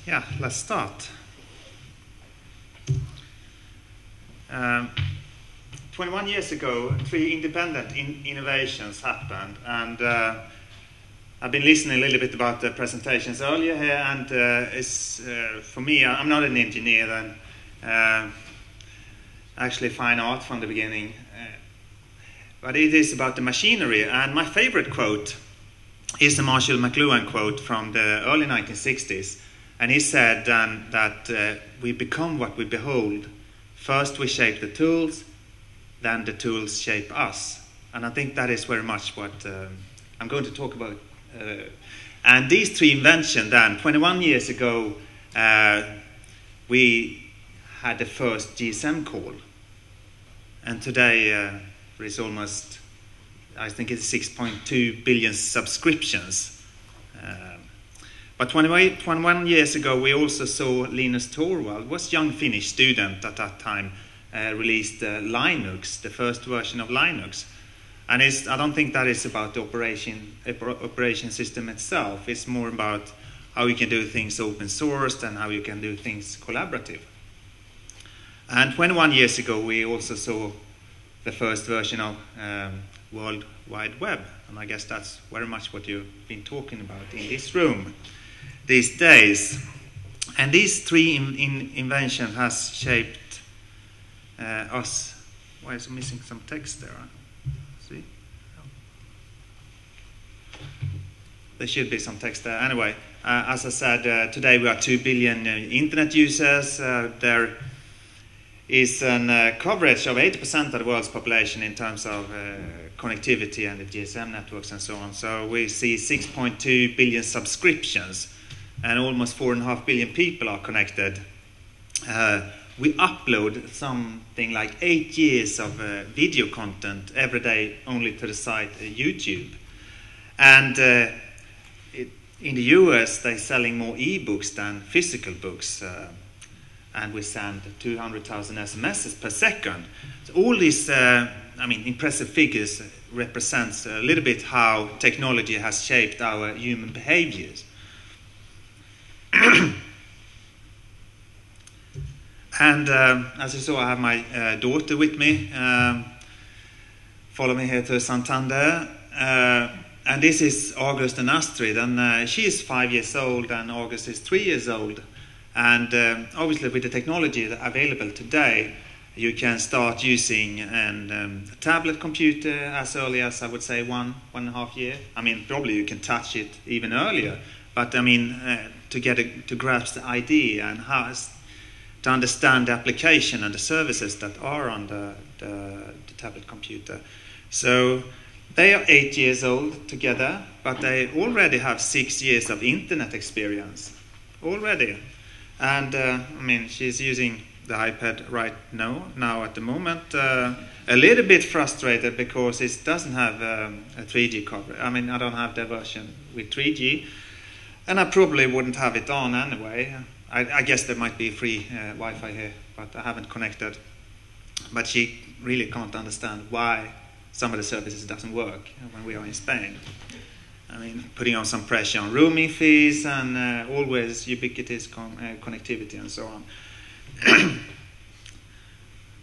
Yeah, let's start. 21 years ago, 3 independent innovations happened, and I've been listening a little bit about the presentations earlier here, and for me, I'm not an engineer, and actually fine art from the beginning, but it is about the machinery. And my favorite quote is the Marshall McLuhan quote from the early 1960s, and he said then that we become what we behold. First we shape the tools, then the tools shape us. And I think that is very much what I'm going to talk about. And these 3 inventions then, 21 years ago, we had the first GSM call. And today there is almost, I think it's 6.2 billion subscriptions. But 21 years ago, we also saw Linus Torvald, was a young Finnish student at that time, released Linux, the first version of Linux. And I don't think that is about the operation system itself. It's more about how you can do things open sourced and how you can do things collaborative. And 21 years ago, we also saw the first version of World Wide Web. And I guess that's very much what you've been talking about in this room these days. And these 3 inventions has shaped us. Why is it missing some text there? See? There should be some text there. Anyway, as I said, today we are 2 billion internet users. There is a coverage of 80% of the world's population in terms of connectivity and the GSM networks and so on. So we see 6.2 billion subscriptions, and almost 4.5 billion people are connected. We upload something like 8 years of video content every day only to the site YouTube. And in the US, they're selling more e-books than physical books. And we send 200,000 SMSs per second. So all these, impressive figures represents a little bit how technology has shaped our human behaviors. And as you saw, I have my daughter with me. Follow me here to Santander. And this is August and Astrid. And she is 5 years old, and August is 3 years old. And obviously, with the technology available today, you can start using a tablet computer as early as, I would say, 1.5 years. I mean, probably you can touch it even earlier. But I mean, to grasp the idea and to understand the application and the services that are on the tablet computer. So they are 8 years old together, but they already have 6 years of internet experience already. And she's using the iPad right now at the moment. A little bit frustrated because it doesn't have a 3G coverage. I mean, I don't have the version with 3G, and I probably wouldn't have it on anyway. I guess there might be free Wi-Fi here, but I haven't connected. But she really can't understand why some of the services doesn't work when we are in Spain. I mean, putting on some pressure on roaming fees and always ubiquitous connectivity and so on.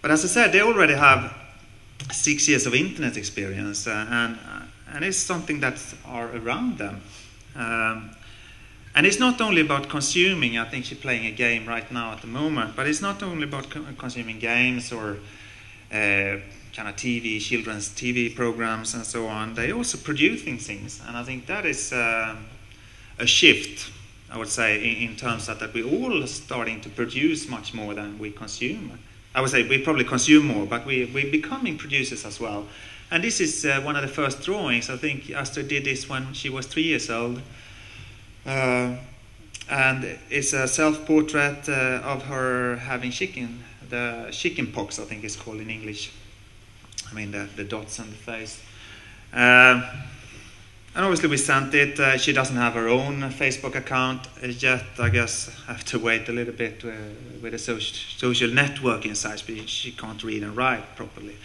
But as I said, they already have 6 years of internet experience, and it's something that are around them. And it's not only about consuming. I think she's playing a game right now at the moment, but it's not only about consuming games or kind of children's TV programs and so on. They also producing things, and I think that is a shift, I would say, in terms of that we're all starting to produce much more than we consume. I would say we probably consume more, but we're becoming producers as well. And this is one of the first drawings. I think Astrid did this when she was 3 years old. And it's a self-portrait of her having the chicken pox, I think it's called in English. I mean, the dots on the face. And obviously we sent it. She doesn't have her own Facebook account yet. I guess I have to wait a little bit with the social networking sites. She can't read and write properly.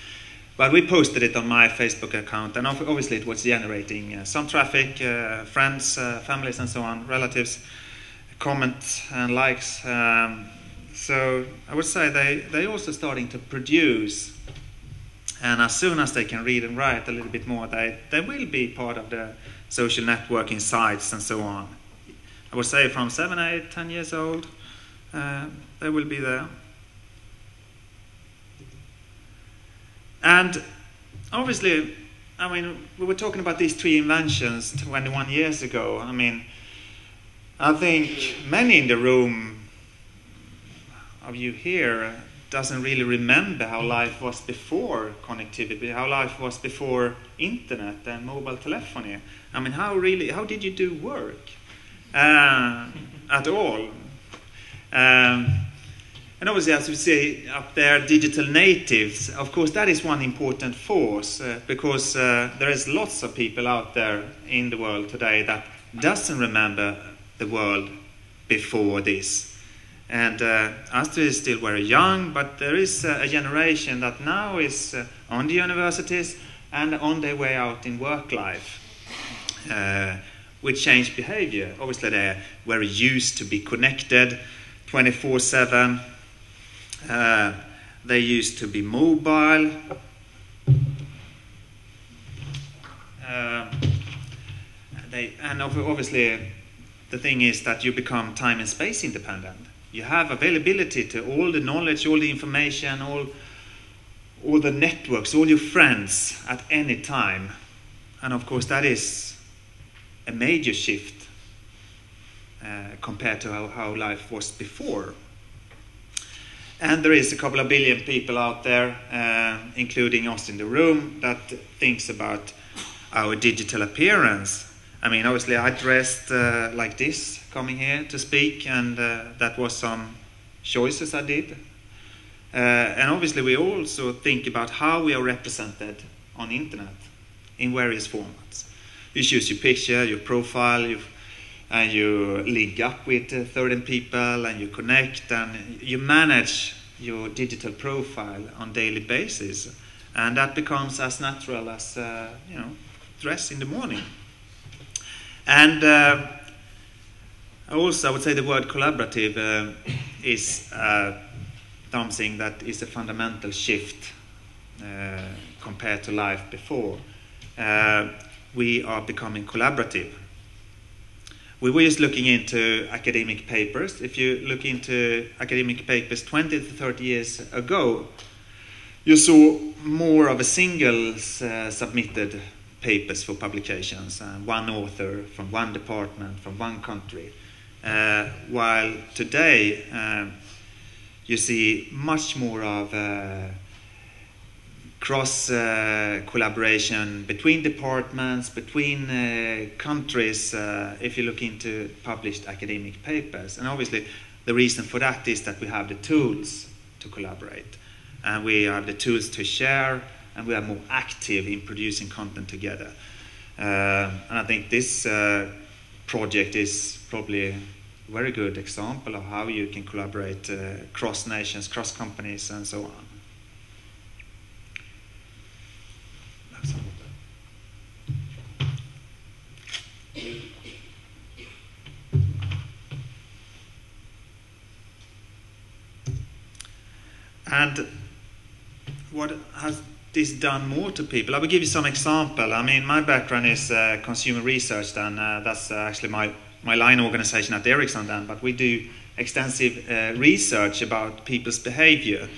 But we posted it on my Facebook account, and obviously it was generating some traffic, friends, families and so on, relatives comments and likes. So I would say they're also starting to produce, and as soon as they can read and write a little bit more, they will be part of the social networking sites and so on. I would say from 7, 8, 10 years old, they will be there. And obviously, I mean, we were talking about these 3 inventions 21 years ago. I mean, I think many in the room of you here doesn't really remember how life was before connectivity, how life was before internet and mobile telephony. I mean, how did you do work at all? And obviously, as we say up there, digital natives, of course, that is one important force because there is lots of people out there in the world today that doesn't remember the world before this. And Astrid is still very young, but there is a generation that now is on the universities and on their way out in work life with changed behavior. Obviously, they're very used to be connected 24/7. They used to be mobile. Obviously, the thing is that you become time and space independent. You have availability to all the knowledge, all the information, all the networks, all your friends at any time. And of course, that is a major shift compared to how life was before. And there is a couple of billion people out there, including us in the room, that thinks about our digital appearance. I mean, obviously, I dressed like this, coming here to speak, and that was some choices I did. And obviously, we also think about how we are represented on internet in various formats. You choose your picture, your profile, and you link up with 13 people, and you connect, and you manage your digital profile on a daily basis. And that becomes as natural as, dress in the morning. And also, I would say the word collaborative is something that is a fundamental shift compared to life before. We are becoming collaborative. We were just looking into academic papers. If you look into academic papers 20 to 30 years ago, you saw more of a single submitted papers for publications, one author from one department, from one country. While today you see much more of cross collaboration between departments, between countries, if you look into published academic papers. And obviously the reason for that is that we have the tools to collaborate, and we have the tools to share, and we are more active in producing content together. And I think this project is probably a very good example of how you can collaborate cross nations, cross companies, and so on. And what has this done more to people? I will give you some example. I mean, my background is consumer research, and that's actually my line organization at Ericsson then, but we do extensive research about people's behavior,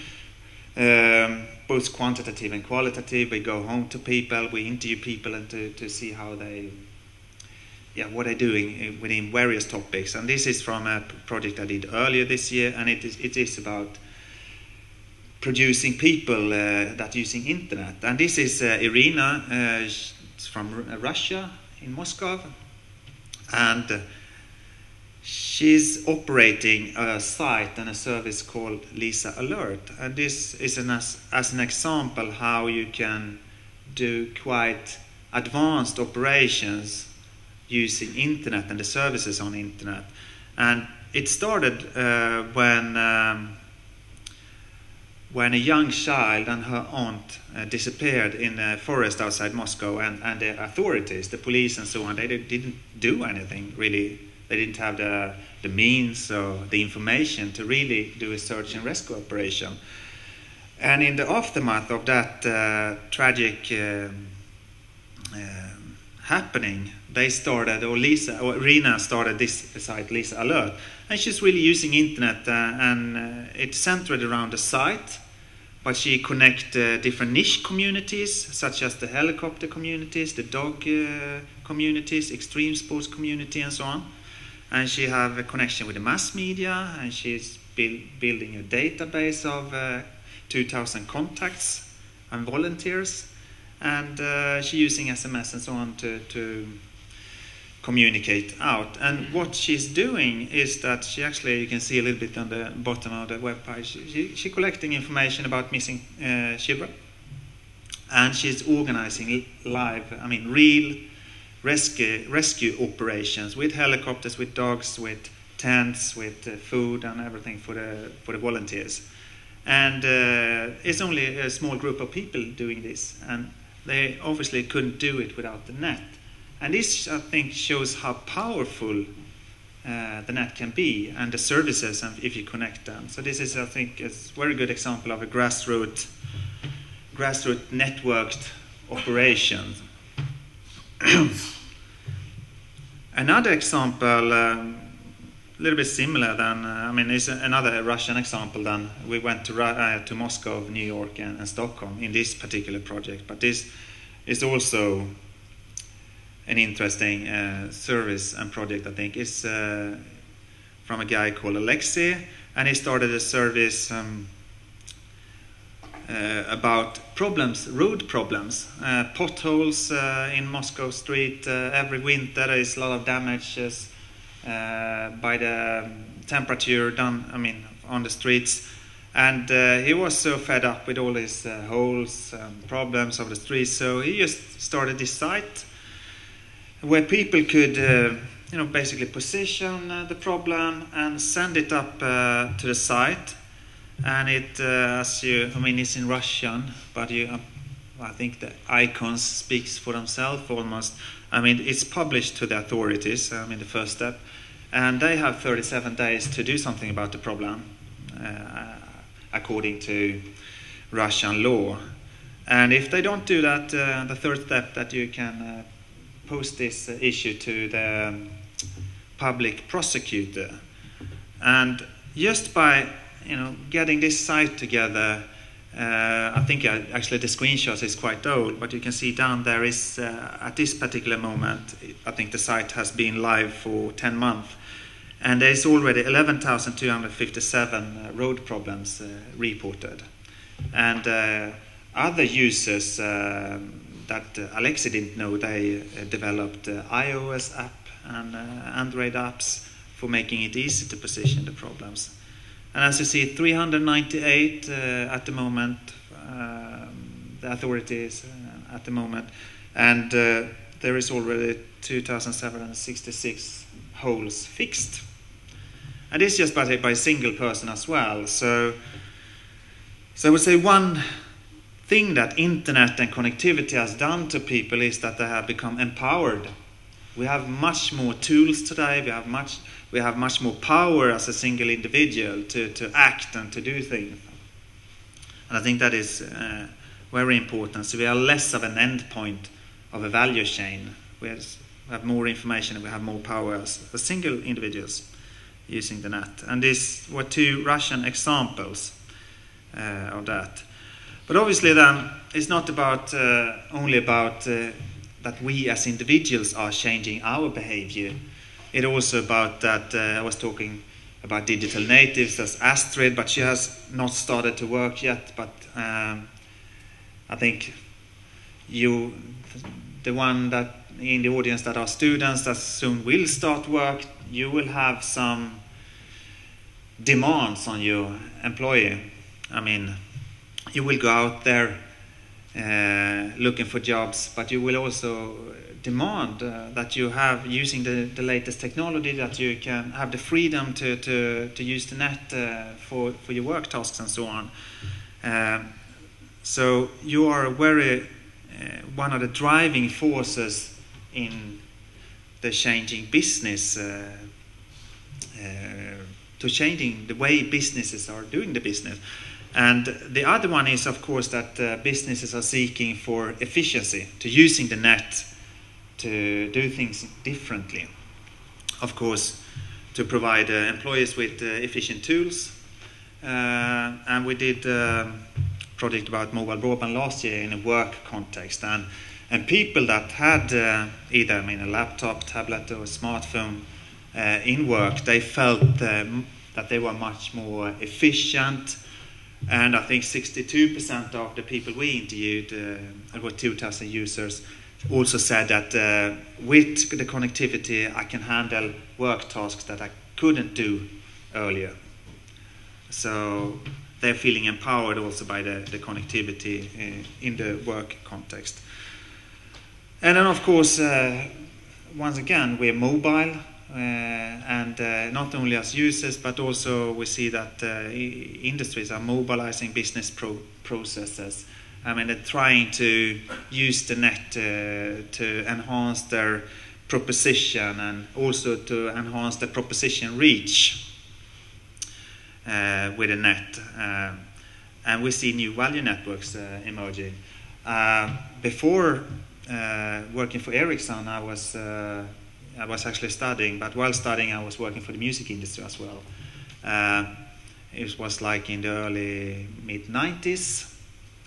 both quantitative and qualitative. We go home to people, we interview people, and to see how what they're doing within various topics. And this is from a project I did earlier this year, and it is about producing people that using internet. And this is Irina, she's from Russia, in Moscow, and she's operating a site and a service called Lisa Alert. And this is as an example how you can do quite advanced operations using internet and the services on internet. And it started when a young child and her aunt disappeared in a forest outside Moscow, and the authorities, the police and so on, they didn't do anything really They didn't have the means or the information to really do a search and rescue operation. And in the aftermath of that tragic happening, they started, or Rina started this site, Lisa Alert, and she's really using internet, and it's centered around the site, but she connects different niche communities, such as the helicopter communities, the dog communities, extreme sports community, and so on. And she have a connection with the mass media, and she's building a database of 2,000 contacts and volunteers, and she's using SMS and so on to communicate out. And what she's doing is that she actually, you can see a little bit on the bottom of the web page, she's collecting information about missing children, and she's organizing real rescue operations with helicopters, with dogs, with tents, with food and everything for the volunteers. And it's only a small group of people doing this, and they obviously couldn't do it without the net. And this, I think, shows how powerful the net can be, and the services, and if you connect them. So this is, I think, a very good example of a grassroots networked operation. Another example, a little bit similar than, it's another Russian example than we went to Moscow, New York, and Stockholm in this particular project. But this is also an interesting service and project, I think. It's from a guy called Alexei, and he started a service about road problems, potholes in Moscow street. Every winter there is a lot of damages by the temperature on the streets, and he was so fed up with all these holes and problems of the streets, so he just started this site where people could basically position the problem and send it up to the site. And it, it's in Russian, but I think the icons speaks for themselves almost. It's published to the authorities, the first step, and they have 37 days to do something about the problem, according to Russian law. And if they don't do that, the third step, that you can post this issue to the public prosecutor. And just by getting this site together, I think actually the screenshot is quite old, but you can see down there is, at this particular moment, I think the site has been live for 10 months, and there is already 11,257 road problems reported. And other users that Alexei didn't know, they developed iOS app and Android apps for making it easy to position the problems. And as you see, 398 at the moment, the authorities at the moment, and there is already 2,766 holes fixed. And this just by a single person as well. So I would say one thing that internet and connectivity has done to people is that they have become empowered. We have much more tools today. We have much more power as a single individual to act and to do things. And I think that is very important. So we are less of an end point of a value chain. We have more information and we have more power as single individuals using the net. And these were two Russian examples of that. But obviously then, it's not about only about that we as individuals are changing our behavior. It's also about that, I was talking about digital natives as Astrid, but she has not started to work yet. But I think the one that in the audience that are students that soon will start work, you will have some demands on your employer. You will go out there looking for jobs, but you will also demand that you have, using the latest technology, that you can have the freedom to use the net for your work tasks and so on. So you are very one of the driving forces in the changing business to changing the way businesses are doing the business. And the other one is, of course, that businesses are seeking for efficiency, to using the net to do things differently. Of course, to provide employees with efficient tools. And we did a project about mobile broadband last year in a work context. And people that had either a laptop, tablet, or smartphone in work, they felt that they were much more efficient. And I think 62% of the people we interviewed, about 2,000 users, also said that with the connectivity, I can handle work tasks that I couldn't do earlier. So they're feeling empowered also by the connectivity in the work context. And then, of course, once again, we're mobile, and not only as users, but also we see that industries are mobilizing business processes. They're trying to use the net to enhance their proposition and also to enhance the proposition reach with the net. And we see new value networks emerging. Before working for Ericsson, I was actually studying, but while studying I was working for the music industry as well. It was like in the early mid-90s.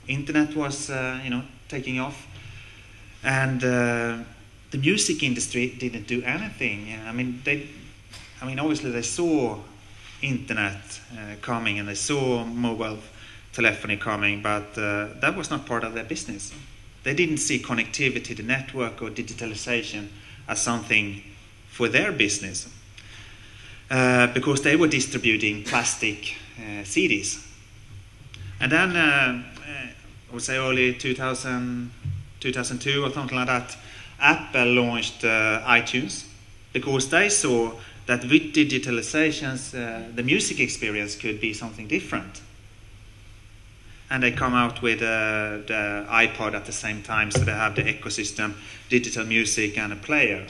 Internet was taking off, and the music industry didn't do anything. Obviously they saw internet coming and they saw mobile telephony coming, but that was not part of their business. They didn't see connectivity, the network, or digitalization as something for their business, because they were distributing plastic CDs. And then I would say early 2002 or something like that, Apple launched iTunes, because they saw that with digitalizations the music experience could be something different. And they come out with the iPod at the same time, so they have the ecosystem, digital music and a player.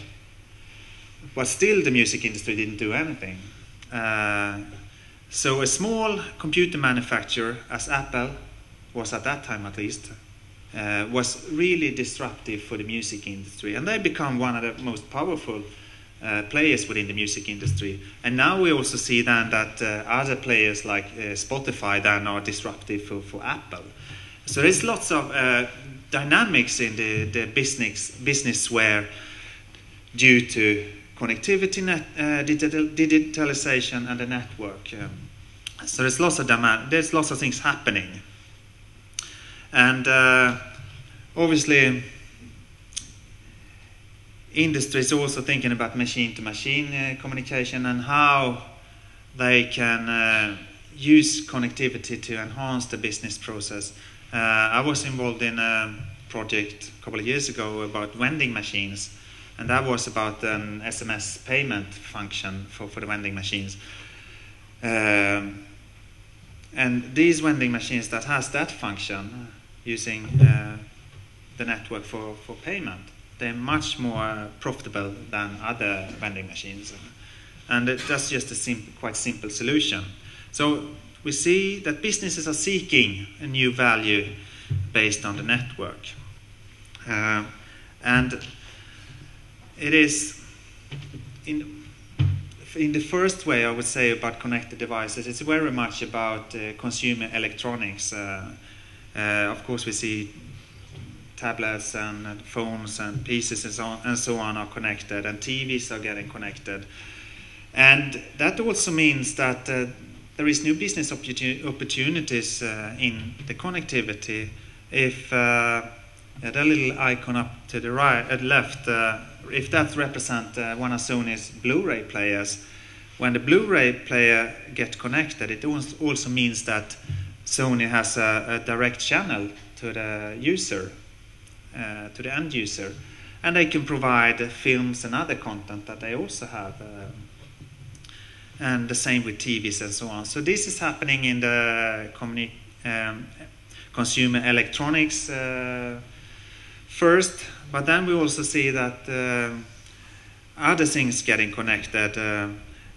But still the music industry didn't do anything. So a small computer manufacturer, as Apple was at that time at least, was really disruptive for the music industry. And they become one of the most powerful players within the music industry. And now we also see then that other players like Spotify then are disruptive for Apple. So there's lots of dynamics in the business where, due to connectivity, digitalization and the network, so there's lots of demand, there's lots of things happening. And obviously industry is also thinking about machine-to-machine communication and how they can use connectivity to enhance the business process. I was involved in a project a couple of years ago about vending machines, and that was about an SMS payment function for the vending machines. And these vending machines that has that function using the network for payment, they're much more profitable than other vending machines. And that's just a quite simple solution. So we see that businesses are seeking a new value based on the network. And it is, in the first way I would say about connected devices, it's very much about consumer electronics. Of course we see tablets and phones and PCs and so on are connected, and TVs are getting connected. And that also means that there is new business opportunities in the connectivity. If the little icon up to the right, left, if that represents one of Sony's Blu-ray players, when the Blu-ray player gets connected, it also means that Sony has a direct channel to the user, to the end user, and they can provide films and other content that they also have, and the same with TVs and so on. So this is happening in the consumer electronics first, but then we also see that other things getting connected.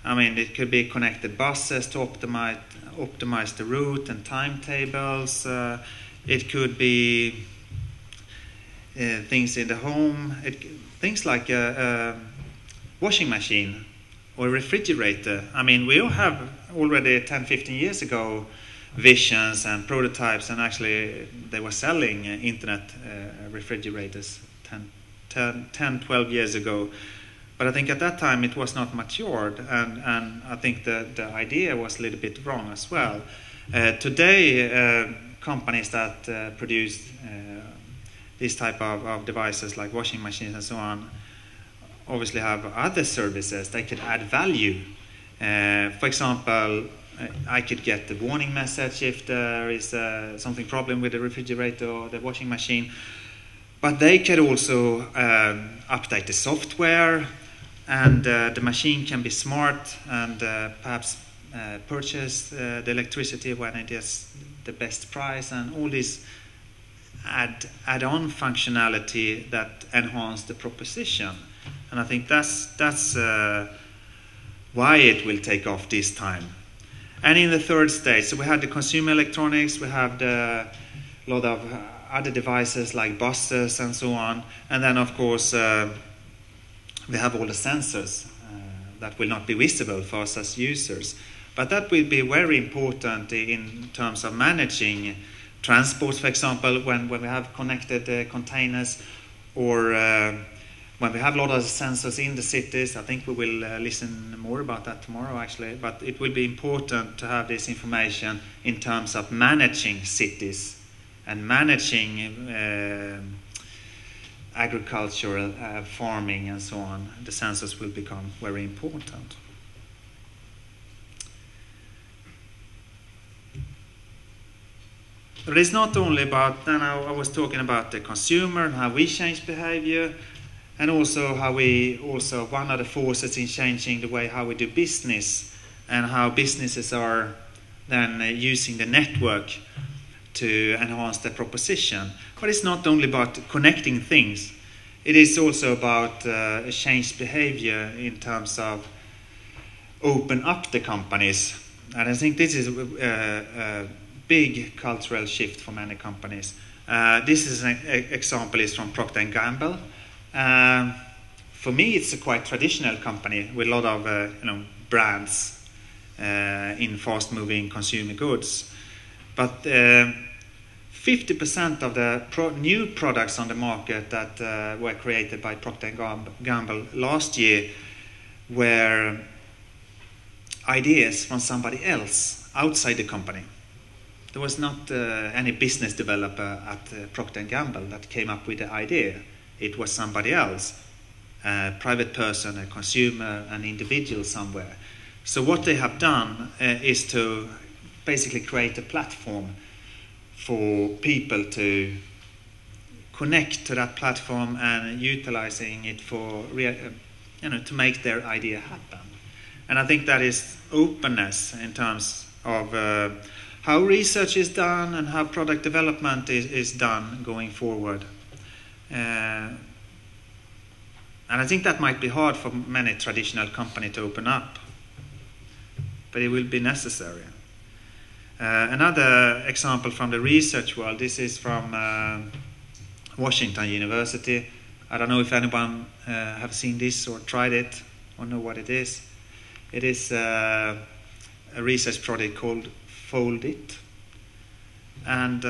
I mean, it could be connected buses to optimize the route and timetables. It could be things in the home. Things like a washing machine or a refrigerator. I mean, we all have already 10, 15 years ago visions and prototypes, and actually they were selling internet refrigerators 10, 12 years ago. But I think at that time it was not matured, and I think the idea was a little bit wrong as well. Today, companies that produce these type of devices like washing machines and so on obviously have other services. They could add value. For example, I could get the warning message if there is something problem with the refrigerator or the washing machine. But they could also update the software, and the machine can be smart and perhaps purchase the electricity when it is the best price, and all this add-on functionality that enhance the proposition. And I think that's why it will take off this time. And in the third stage, so we had the consumer electronics, we have a lot of other devices like buses and so on, and then of course we have all the sensors that will not be visible for us as users. But that will be very important in terms of managing transport, for example, when we have connected containers, or when we have a lot of sensors in the cities. I think we will listen more about that tomorrow, actually. But it will be important to have this information in terms of managing cities and managing agricultural farming and so on. The sensors will become very important. But it's not only about, then I was talking about the consumer and how we change behavior, and also how we one of the forces in changing the way how we do business, and how businesses are then using the network to enhance their proposition. But it's not only about connecting things. It is also about changed behavior in terms of open up the companies. And I think this is a big cultural shift for many companies. This is an example is from Procter & Gamble. For me, it's a quite traditional company with a lot of brands in fast-moving consumer goods. But 50% of the new products on the market that were created by Procter & Gamble last year were ideas from somebody else outside the company. There was not any business developer at Procter & Gamble that came up with the idea. It was somebody else, a private person, a consumer, an individual somewhere. So what they have done is to basically create a platform for people to connect to that platform and utilizing it for to make their idea happen. And I think that is openness in terms of how research is done and how product development is done going forward. And I think that might be hard for many traditional companies to open up, but it will be necessary. Another example from the research world, this is from Washington University. I don't know if anyone have seen this or tried it or know what it is. It is a research project called Fold It. And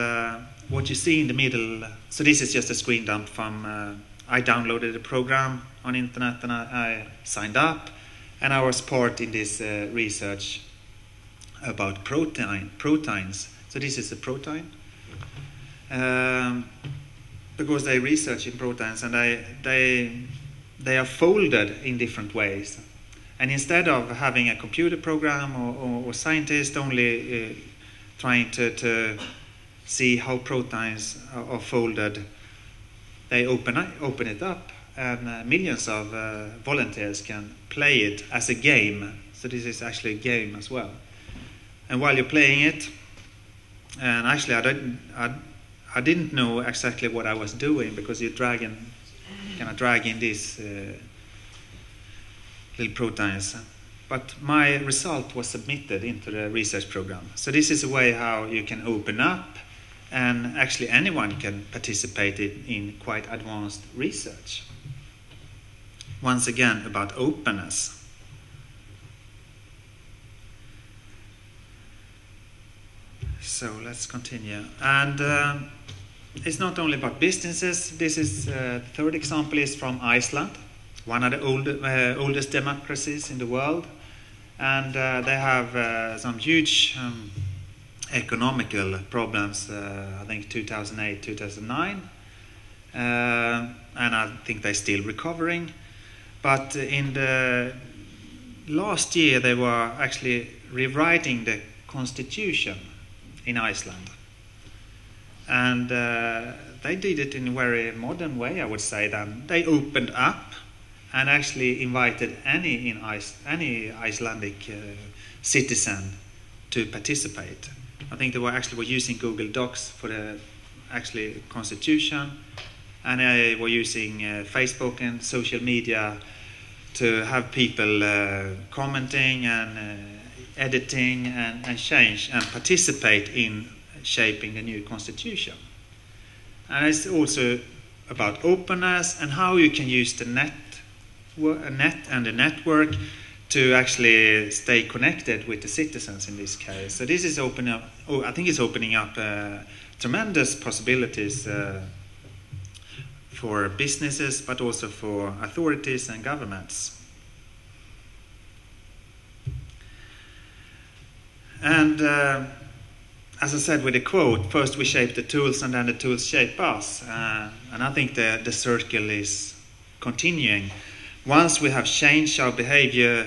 what you see in the middle, so this is just a screen dump from, I downloaded the program on internet and I signed up, and I was part in this research about proteins. So this is a protein, because they research in proteins, and they are folded in different ways. And instead of having a computer program or scientists only trying to see how proteins are folded, they open it up, and millions of volunteers can play it as a game. So this is actually a game as well. And while you're playing it, and actually I didn't know exactly what I was doing, because you're drag in these little proteins. but my result was submitted into the research program. So this is a way how you can open up, and actually anyone can participate in quite advanced research. Once again, about openness. So let's continue. And it's not only about businesses. This is the third example is from Iceland, one of the oldest democracies in the world. And they have some huge economical problems, I think 2008, 2009. And I think they're still recovering. But in the last year, they were actually rewriting the constitution in Iceland. And they did it in a very modern way, I would say. Then they opened up and actually invited any Icelandic citizen to participate. I think they were using Google Docs for the actually constitution, and they were using Facebook and social media to have people commenting and editing and change and participate in shaping the new constitution. And it's also about openness and how you can use the net and the network to actually stay connected with the citizens in this case. So this is opening up. I think it's opening up tremendous possibilities for businesses, but also for authorities and governments. And as I said with the quote, first we shape the tools and then the tools shape us. And I think the circle is continuing. Once we have changed our behavior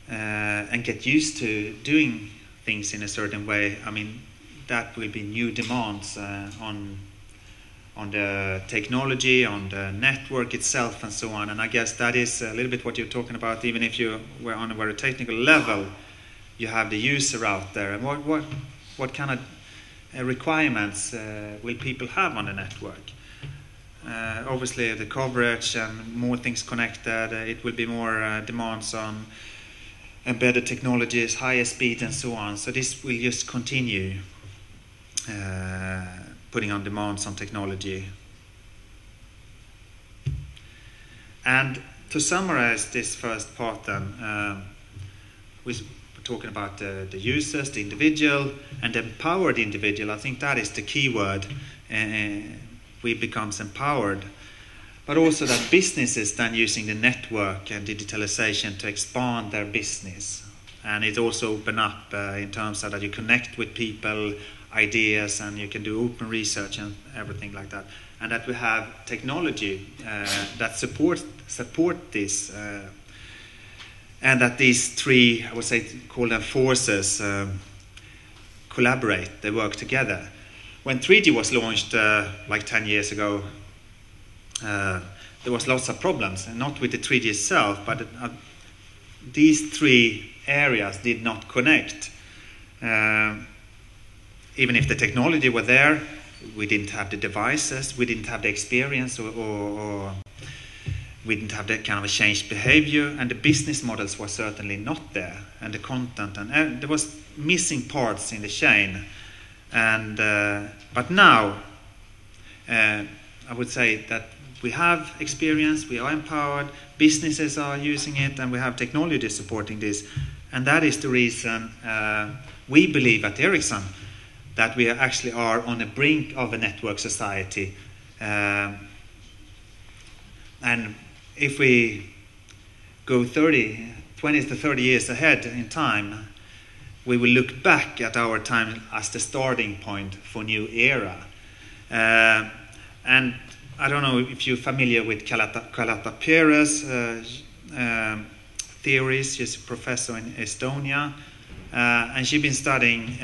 and get used to doing things in a certain way, I mean, that will be new demands on the technology, on the network itself, and so on. And I guess that is a little bit what you're talking about. Even if you were on a very technical level, you have the user out there. And what kind of requirements will people have on the network? Obviously, the coverage and more things connected, it will be more demands on embedded technologies, higher speed, and so on. So this will just continue putting on demands on technology. And to summarize this first part then, we're talking about the users, the individual, and the empowered individual. I think that is the key word. We becomes empowered. But also that businesses then using the network and digitalization to expand their business. And it also open up in terms of that you connect with people, ideas, and you can do open research and everything like that. And that we have technology that support this. And that these three, I would say, call them forces, collaborate, they work together. When 3G was launched like 10 years ago, there was lots of problems, and not with the 3G itself, but these three areas did not connect. Even if the technology were there, we didn't have the devices, we didn't have the experience, or we didn't have that kind of a changed behavior, and the business models were certainly not there, and the content, and there was missing parts in the chain. And but now, I would say that we have experience, we are empowered, businesses are using it, and we have technology supporting this. And that is the reason we believe at Ericsson that we actually are on the brink of a network society. And if we go 20 to 30 years ahead in time, we will look back at our time as the starting point for new era. And I don't know if you're familiar with Kalata Peres' theories. She's a professor in Estonia, and she's been studying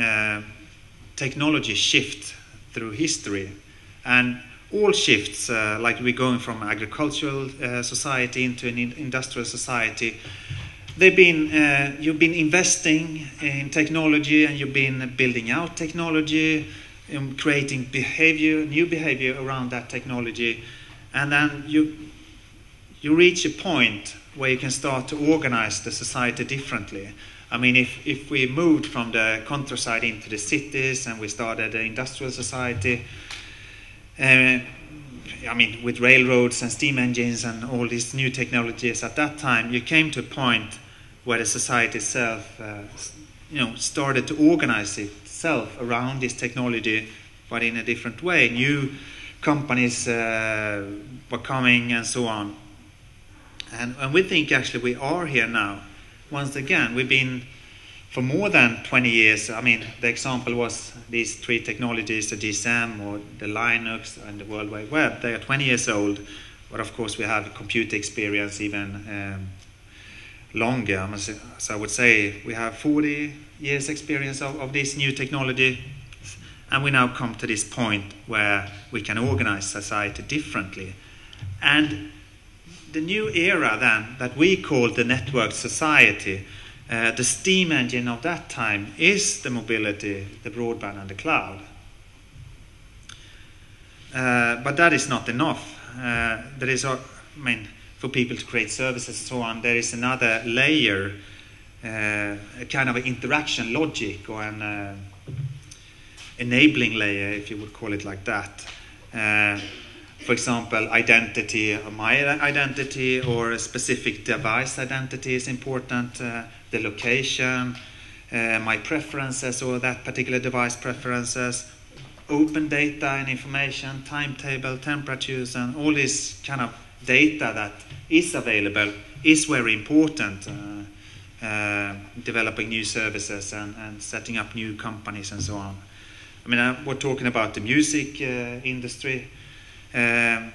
technology shift through history. And all shifts, like we're going from agricultural society into an industrial society, you've been investing in technology, and you've been building out technology, creating new behavior around that technology, and then you reach a point where you can start to organize the society differently. I mean, if we moved from the countryside into the cities and we started an industrial society, I mean, with railroads and steam engines and all these new technologies, at that time you came to a point where the society itself started to organize itself around this technology, but in a different way. New companies were coming and so on. And we think actually we are here now. Once again, we've been for more than 20 years. I mean, the example was these three technologies, the GSM or the Linux and the World Wide Web. They are 20 years old, but of course we have computer experience even longer. So I would say we have 40 years experience of this new technology, and we now come to this point where we can organize society differently. And the new era then that we call the networked society, the steam engine of that time is the mobility, the broadband and the cloud. But that is not enough. There is, for people to create services and so on, there is another layer, a kind of an interaction logic or an enabling layer, if you would call it like that. For example, identity, my identity or a specific device identity is important, the location, my preferences or that particular device preferences, open data and information, timetable, temperatures, and all this kind of data that is available is very important. Developing new services and setting up new companies and so on. I mean, we're talking about the music industry. And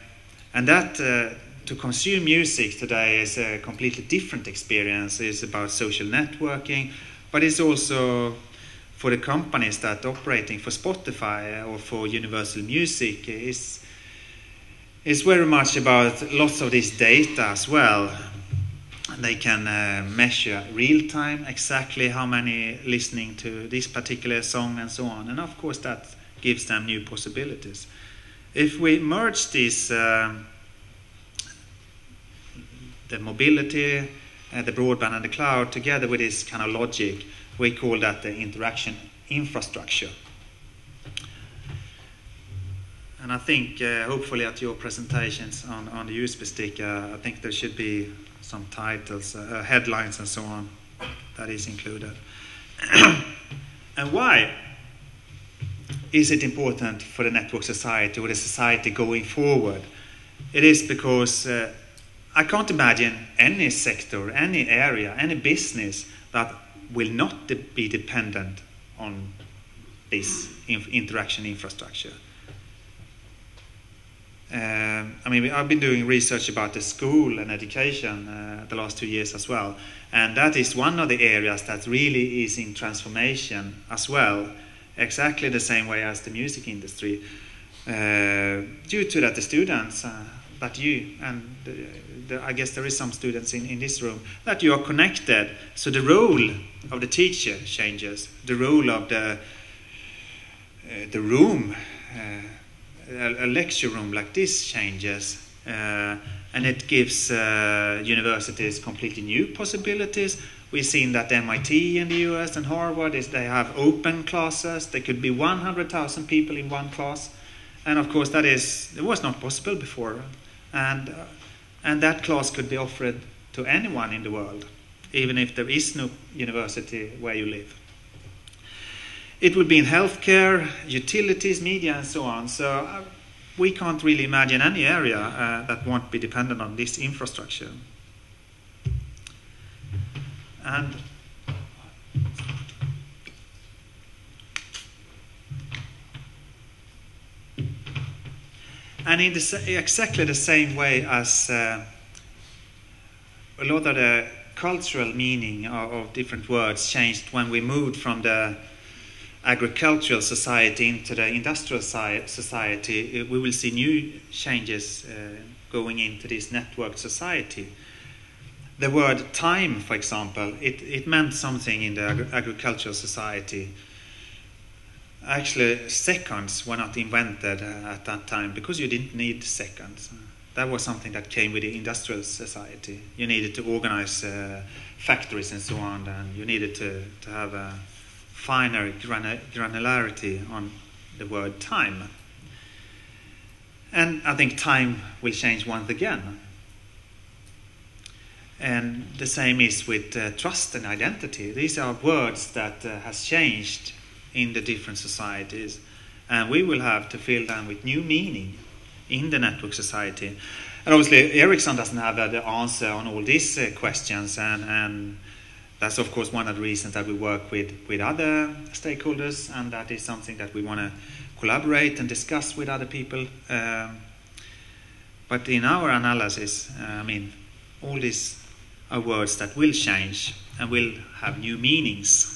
that to consume music today is a completely different experience. It's about social networking, but it's also for the companies that are operating for Spotify or for Universal Music is very much about lots of this data as well. They can measure real time exactly how many listening to this particular song and so on, and of course that gives them new possibilities. If we merge these, the mobility, the broadband and the cloud together with this kind of logic, we call that the interaction infrastructure. And I think hopefully at your presentations on the USB stick, I think there should be some titles, headlines and so on, that is included. And why is it important for the network society or the society going forward? It is because I can't imagine any sector, any area, any business that will not be dependent on this interaction infrastructure. I've been doing research about the school and education the last 2 years as well, and that is one of the areas that really is in transformation as well, exactly the same way as the music industry, due to that the students that you and I guess there is some students in this room, that you are connected, so the role of the teacher changes, the role of the room, a lecture room like this changes, and it gives universities completely new possibilities. We've seen that MIT in the US and Harvard they have open classes. There could be 100,000 people in one class, and of course it was not possible before, and that class could be offered to anyone in the world, even if there is no university where you live. It would be in healthcare, utilities, media, and so on. So we can't really imagine any area that won't be dependent on this infrastructure. And in exactly the same way as a lot of the cultural meaning of different words changed when we moved from the agricultural society into the industrial society, we will see new changes going into this networked society. The word time, for example, it meant something in the agricultural society. Actually, seconds were not invented at that time because you didn't need seconds. that was something that came with the industrial society. You needed to organize factories and so on, and you needed to have a finer granularity on the word time. And I think time will change once again. And the same is with trust and identity. These are words that has changed in the different societies, and we will have to fill them with new meaning in the network society. And obviously Ericsson doesn't have the answer on all these questions, and that's of course one of the reasons that we work with other stakeholders, and that is something that we want to collaborate and discuss with other people. But in our analysis, all these are words that will change and will have new meanings.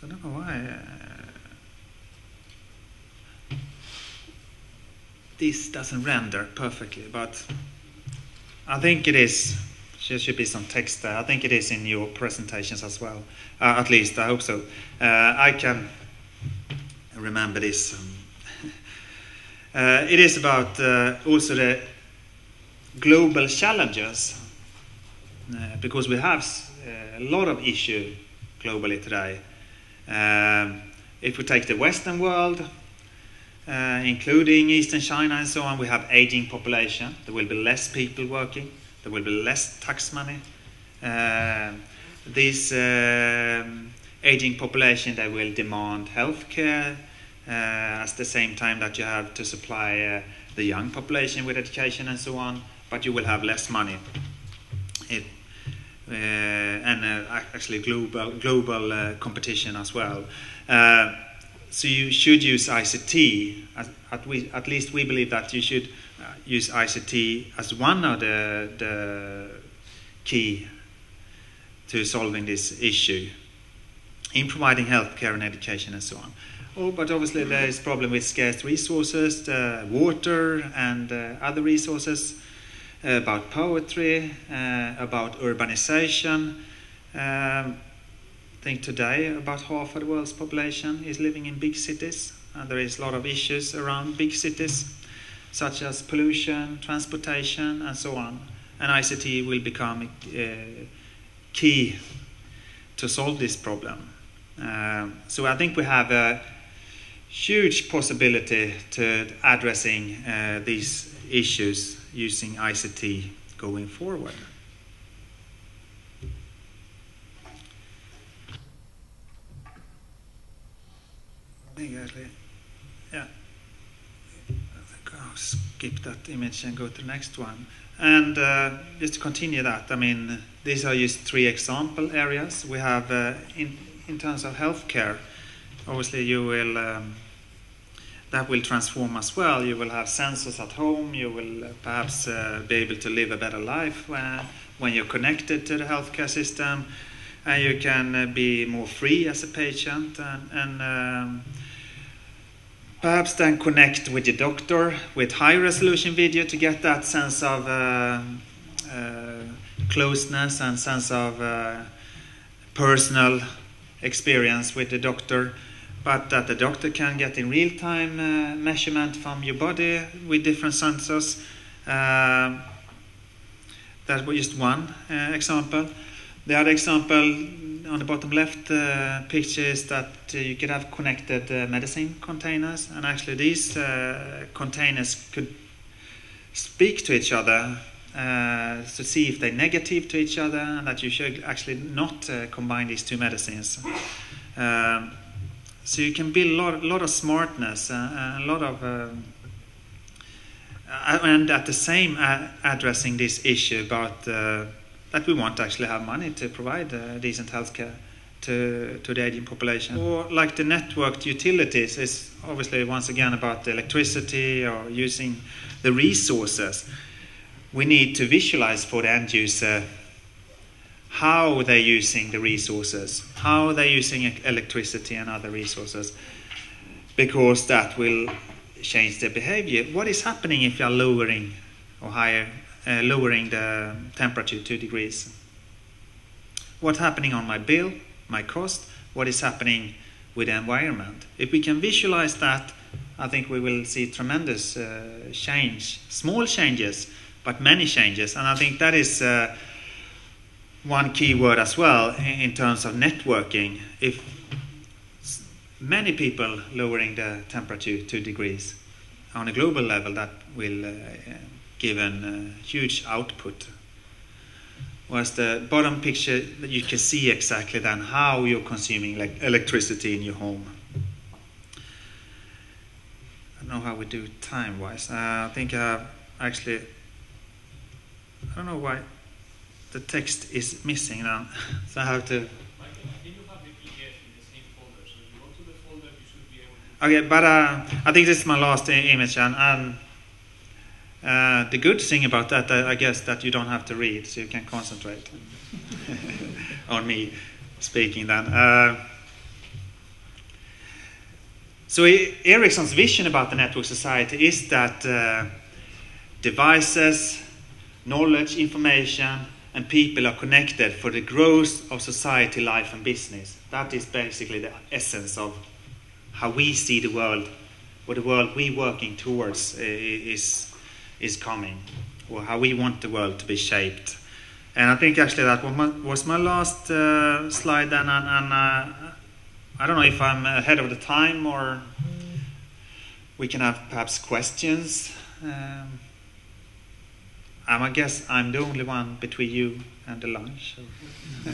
I don't know why this doesn't render perfectly, but I think it is. There should be some text there. I think it is in your presentations as well. At least I hope so. I can remember this. It is about also the global challenges, because we have a lot of issues globally today. If we take the Western world, including Eastern China and so on, we have aging population. There will be less people working. There will be less tax money. This aging population, they will demand healthcare at the same time that you have to supply the young population with education and so on, but you will have less money. Actually global competition as well. So you should use ICT. At least we believe that you should use ICT as one of the key to solving this issue in providing healthcare and education and so on. But obviously there is a problem with scarce resources, water and other resources, about poetry, about urbanization. I think today about half of the world's population is living in big cities, and there is a lot of issues around big cities, such as pollution, transportation, and so on. And ICT will become key to solve this problem. So I think we have a huge possibility to addressing these issues using ICT going forward. Yeah, I think I'll skip that image and go to the next one. And just to continue that, these are just 3 example areas. We have, in terms of healthcare, obviously you will, that will transform as well. You will have sensors at home. You will perhaps be able to live a better life when you're connected to the healthcare system, and you can be more free as a patient, and perhaps then connect with your doctor with high-resolution video to get that sense of closeness and sense of personal experience with the doctor, but that the doctor can get in real-time measurement from your body with different sensors. That was just one example. The other example on the bottom left picture is that you could have connected medicine containers, and actually these containers could speak to each other to see if they're negative to each other, and that you should actually not combine these 2 medicines. So you can build a lot of smartness, a lot of, and at the same addressing this issue about that we want to actually have money to provide decent healthcare to the aging population. Or like the networked utilities is obviously once again about the electricity or using the resources. We need to visualize for the end user how they're using the resources, how they're using electricity and other resources, because that will change their behavior. What is happening if you are lowering or lowering the temperature 2 degrees? What's happening on my bill, my cost? What is happening with the environment. If we can visualize that, I think we will see tremendous change, small changes, but many changes. And I think that is one key word as well in terms of networking. If many people lowering the temperature 2 degrees on a global level, that will give a huge output. Whereas the bottom picture, you can see exactly then how you're consuming electricity in your home. I don't know how we do time-wise. I think actually, I don't know why the text is missing now, so I have to. Can you have the PDF in the same folder? So if you go to the folder, you should be able to. Okay, but I think this is my last image, and the good thing about that, I guess, that you don't have to read, so you can concentrate on me speaking then. So Ericsson's vision about the network society is that devices, knowledge, information, and people are connected for the growth of society, life, and business. That is basically the essence of how we see the world, or the world we're working towards is coming, or how we want the world to be shaped. And I think actually that was my last slide then, and I don't know if I'm ahead of the time, or we can have perhaps questions. I guess I'm the only one between you and the lunch. So.